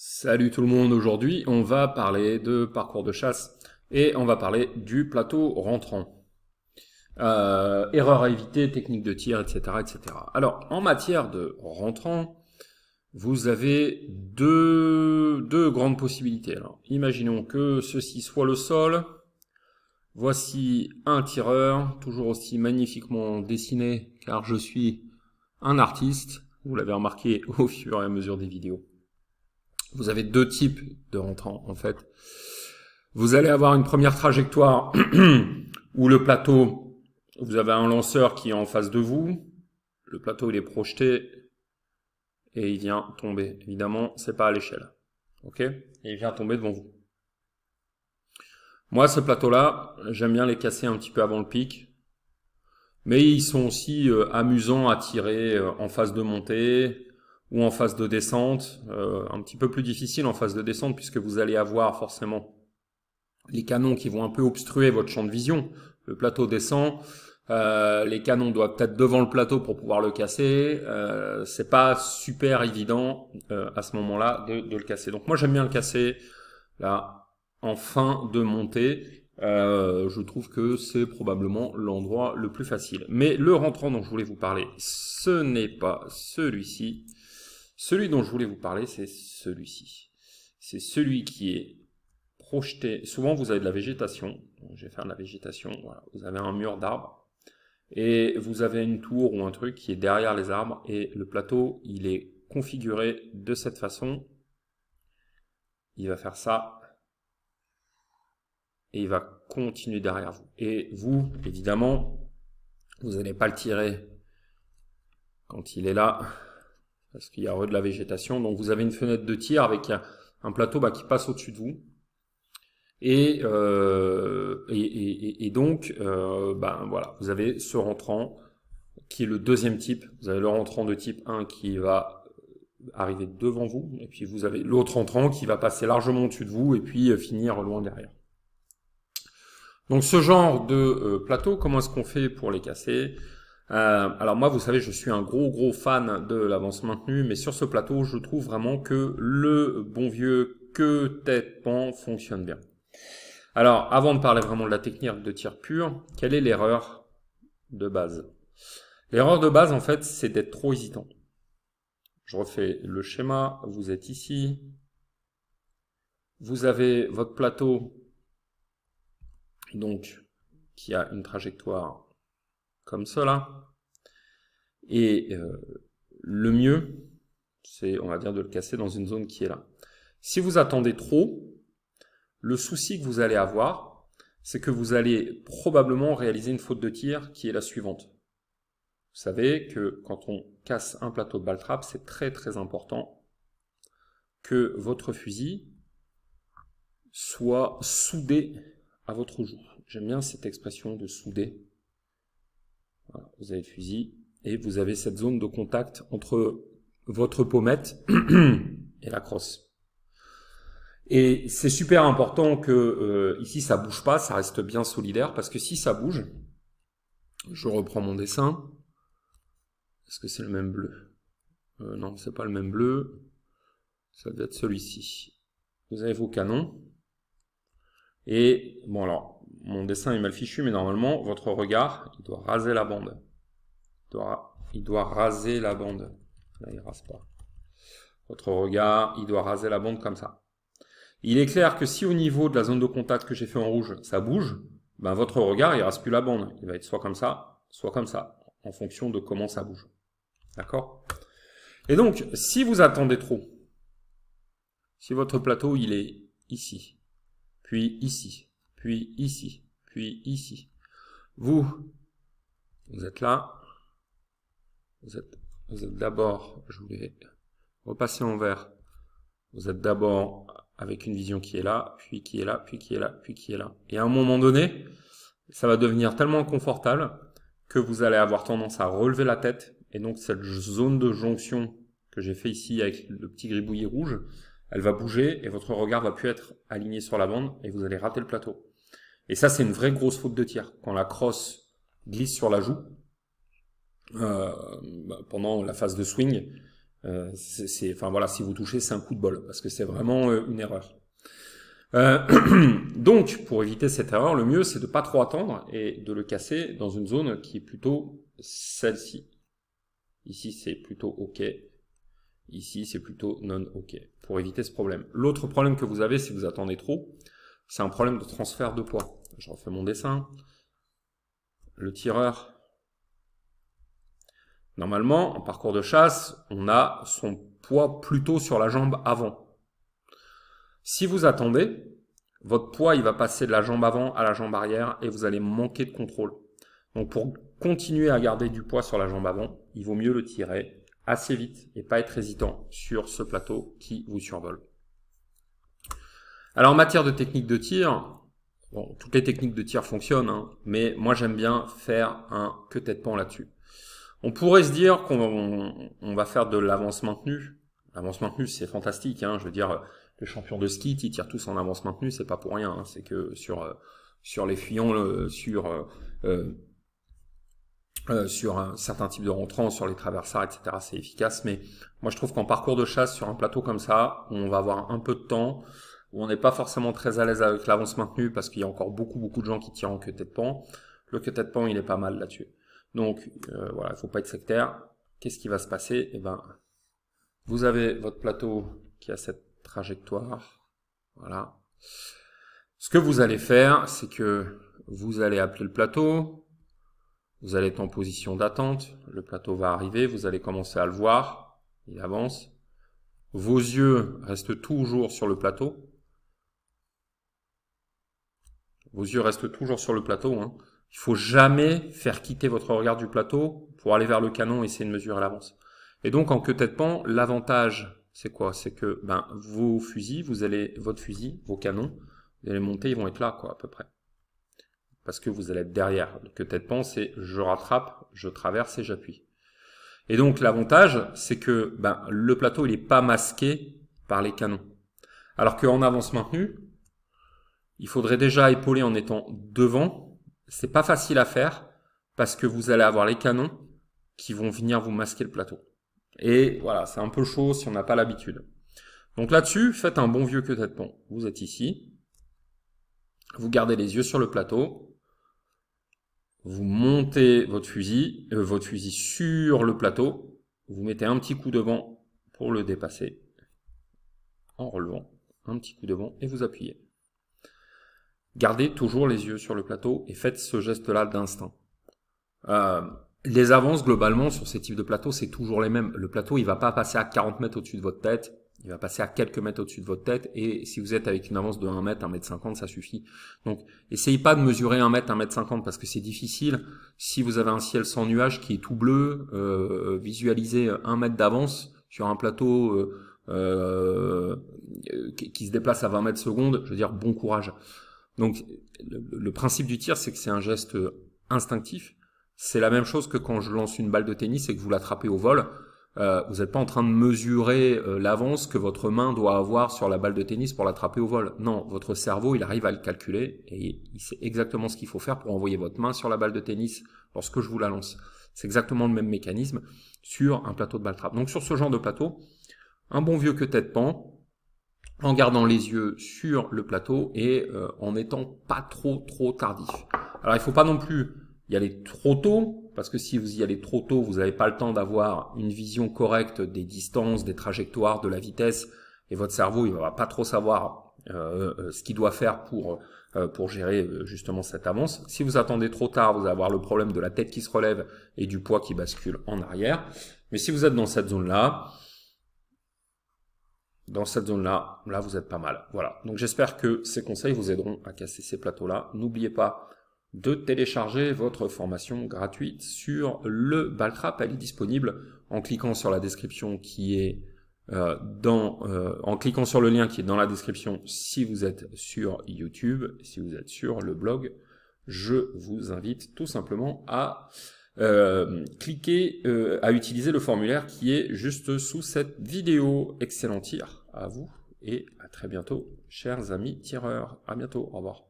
Salut tout le monde, aujourd'hui on va parler de parcours de chasse et on va parler du plateau rentrant. Erreurs à éviter, techniques de tir, etc., etc. Alors en matière de rentrant, vous avez deux grandes possibilités. Alors, imaginons que ceci soit le sol. Voici un tireur, toujours aussi magnifiquement dessiné car je suis un artiste, vous l'avez remarqué au fur et à mesure des vidéos. Vous avez deux types de rentrants, en fait. Vous allez avoir une première trajectoire où le plateau, vous avez un lanceur qui est en face de vous. Le plateau, il est projeté et il vient tomber. Évidemment, c'est pas à l'échelle. Ok? Et il vient tomber devant vous. Moi, ce plateau-là, j'aime bien les casser un petit peu avant le pic. Mais ils sont aussi amusants à tirer en phase de montée ou en phase de descente, un petit peu plus difficile en phase de descente puisque vous allez avoir forcément les canons qui vont un peu obstruer votre champ de vision. Le plateau descend, les canons doivent être devant le plateau pour pouvoir le casser. C'est pas super évident à ce moment-là de le casser. Donc moi j'aime bien le casser là en fin de montée. Je trouve que c'est probablement l'endroit le plus facile. Mais le rentrant dont je voulais vous parler, ce n'est pas celui-ci. Celui dont je voulais vous parler, c'est celui-ci. C'est celui qui est projeté. Souvent, vous avez de la végétation. Je vais faire de la végétation. Voilà. Vous avez un mur d'arbres. Et vous avez une tour ou un truc qui est derrière les arbres. Et le plateau, il est configuré de cette façon. Il va faire ça. Et il va continuer derrière vous. Et vous, évidemment, vous n'allez pas le tirer quand il est là, parce qu'il y a de la végétation. Donc vous avez une fenêtre de tir avec un plateau qui passe au-dessus de vous. Et donc, voilà, vous avez ce rentrant qui est le deuxième type. Vous avez le rentrant de type 1 qui va arriver devant vous. Et puis vous avez l'autre rentrant qui va passer largement au-dessus de vous et puis finir loin derrière. Donc ce genre de plateau, comment est-ce qu'on fait pour les casser? Alors moi, vous savez, je suis un gros fan de l'avance maintenue, mais sur ce plateau, je trouve vraiment que le bon vieux queue tête pan fonctionne bien. Alors, avant de parler vraiment de la technique de tir pur, quelle est l'erreur de base? L'erreur de base, en fait, c'est d'être trop hésitant. Je refais le schéma, vous êtes ici, vous avez votre plateau, donc, qui a une trajectoire comme cela. Et le mieux, c'est, on va dire, de le casser dans une zone qui est là. Si vous attendez trop, le souci que vous allez avoir, c'est que vous allez probablement réaliser une faute de tir qui est la suivante. Vous savez que quand on casse un plateau de balle trap, c'est très important que votre fusil soit soudé à votre joue. J'aime bien cette expression de souder. Voilà, vous avez le fusil et vous avez cette zone de contact entre votre pommette et la crosse. Et c'est super important que ici ça bouge pas, ça reste bien solidaire, parce que si ça bouge, je reprends mon dessin. Est-ce que c'est le même bleu? Non, c'est pas le même bleu. Ça doit être celui-ci. Vous avez vos canons. Et bon alors, mon dessin est mal fichu, mais normalement, votre regard, il doit raser la bande. Il doit raser la bande. Là, il rase pas. Votre regard, il doit raser la bande comme ça. Il est clair que si au niveau de la zone de contact que j'ai fait en rouge, ça bouge, ben votre regard, il rase plus la bande. Il va être soit comme ça, en fonction de comment ça bouge. D'accord? Et donc, si vous attendez trop, si votre plateau, il est ici, puis ici, puis ici, puis ici, vous êtes là, vous êtes d'abord, je voulais repasser en vert, vous êtes d'abord avec une vision qui est là, puis qui est là, puis qui est là, puis qui est là. Et à un moment donné, ça va devenir tellement confortable que vous allez avoir tendance à relever la tête. Et donc cette zone de jonction que j'ai fait ici avec le petit gribouillis rouge, elle va bouger et votre regard va plus être aligné sur la bande et vous allez rater le plateau. Et ça, c'est une vraie grosse faute de tir. Quand la crosse glisse sur la joue, pendant la phase de swing, Enfin voilà, si vous touchez, c'est un coup de bol, parce que c'est vraiment une erreur. Donc, pour éviter cette erreur, le mieux, c'est de pas trop attendre et de le casser dans une zone qui est plutôt celle-ci. Ici, c'est plutôt OK. Ici, c'est plutôt non OK, pour éviter ce problème. L'autre problème que vous avez, si vous attendez trop, c'est un problème de transfert de poids. Je refais mon dessin. Le tireur, normalement, en parcours de chasse, on a son poids plutôt sur la jambe avant. Si vous attendez, votre poids il va passer de la jambe avant à la jambe arrière et vous allez manquer de contrôle. Donc pour continuer à garder du poids sur la jambe avant, il vaut mieux le tirer assez vite et pas être hésitant sur ce plateau qui vous survole. Alors en matière de technique de tir, bon, toutes les techniques de tir fonctionnent, hein, mais moi j'aime bien faire un queue tête pan là-dessus. On pourrait se dire qu'on va faire de l'avance maintenue. L'avance maintenue c'est fantastique, hein, je veux dire les champions de ski ils tirent tous en avance maintenue, c'est pas pour rien, hein, c'est que sur les fuyons, sur un certain type de rentrant, sur les traversards, etc. c'est efficace, mais moi je trouve qu'en parcours de chasse, sur un plateau comme ça, où on va avoir un peu de temps, où on n'est pas forcément très à l'aise avec l'avance maintenue, parce qu'il y a encore beaucoup de gens qui tirent en queue tête pan, le queue tête pan il est pas mal là-dessus. Donc voilà, il faut pas être sectaire. Qu'est-ce qui va se passer? Eh ben, vous avez votre plateau qui a cette trajectoire, voilà. Ce que vous allez faire, c'est que vous allez appeler le plateau, vous allez être en position d'attente, le plateau va arriver, vous allez commencer à le voir, il avance. Vos yeux restent toujours sur le plateau. Vos yeux restent toujours sur le plateau, hein. Il faut jamais faire quitter votre regard du plateau pour aller vers le canon et essayer de mesurer l'avance. Et donc en queue tête pan, l'avantage c'est quoi? C'est que vos fusils, votre fusil, vos canons, vous allez monter, ils vont être là quoi à peu près. Parce que vous allez être derrière. Le queue tête pan c'est je rattrape, je traverse et j'appuie. Et donc l'avantage c'est que le plateau il est pas masqué par les canons. Alors qu'en avance maintenue, il faudrait déjà épauler en étant devant. C'est pas facile à faire parce que vous allez avoir les canons qui vont venir vous masquer le plateau. Et voilà, c'est un peu chaud si on n'a pas l'habitude. Donc là-dessus, faites un bon vieux queue tête pan. Vous êtes ici, vous gardez les yeux sur le plateau, vous montez votre fusil sur le plateau, vous mettez un petit coup devant pour le dépasser en relevant, un petit coup devant et vous appuyez. Gardez toujours les yeux sur le plateau et faites ce geste-là d'instinct. Les avances, globalement, sur ces types de plateaux, c'est toujours les mêmes. Le plateau, il va pas passer à 40 mètres au-dessus de votre tête. Il va passer à quelques mètres au-dessus de votre tête. Et si vous êtes avec une avance de 1 mètre, 1 mètre 50, ça suffit. Donc, essayez pas de mesurer 1 mètre, 1 mètre 50 parce que c'est difficile. Si vous avez un ciel sans nuages qui est tout bleu, visualisez 1 mètre d'avance sur un plateau qui se déplace à 20 mètres secondes. Je veux dire, bon courage. Donc, le principe du tir, c'est que c'est un geste instinctif. C'est la même chose que quand je lance une balle de tennis et que vous l'attrapez au vol. Vous n'êtes pas en train de mesurer l'avance que votre main doit avoir sur la balle de tennis pour l'attraper au vol. Non, votre cerveau, il arrive à le calculer et il sait exactement ce qu'il faut faire pour envoyer votre main sur la balle de tennis lorsque je vous la lance. C'est exactement le même mécanisme sur un plateau de balle trap. Donc sur ce genre de plateau, un bon vieux queue tête pan, en gardant les yeux sur le plateau et en n'étant pas trop tardif. Alors il ne faut pas non plus y aller trop tôt, parce que si vous y allez trop tôt, vous n'avez pas le temps d'avoir une vision correcte des distances, des trajectoires, de la vitesse, et votre cerveau il va pas trop savoir ce qu'il doit faire pour gérer justement cette avance. Si vous attendez trop tard, vous allez avoir le problème de la tête qui se relève et du poids qui bascule en arrière. Mais si vous êtes dans cette zone-là, là vous êtes pas mal. Voilà, donc j'espère que ces conseils vous aideront à casser ces plateaux-là. N'oubliez pas de télécharger votre formation gratuite sur le ball trap. Elle est disponible en cliquant sur la description qui est en cliquant sur le lien qui est dans la description si vous êtes sur YouTube. Si vous êtes sur le blog, je vous invite tout simplement à cliquez à utiliser le formulaire qui est juste sous cette vidéo. Excellent tir à vous et à très bientôt, chers amis tireurs. À bientôt, au revoir.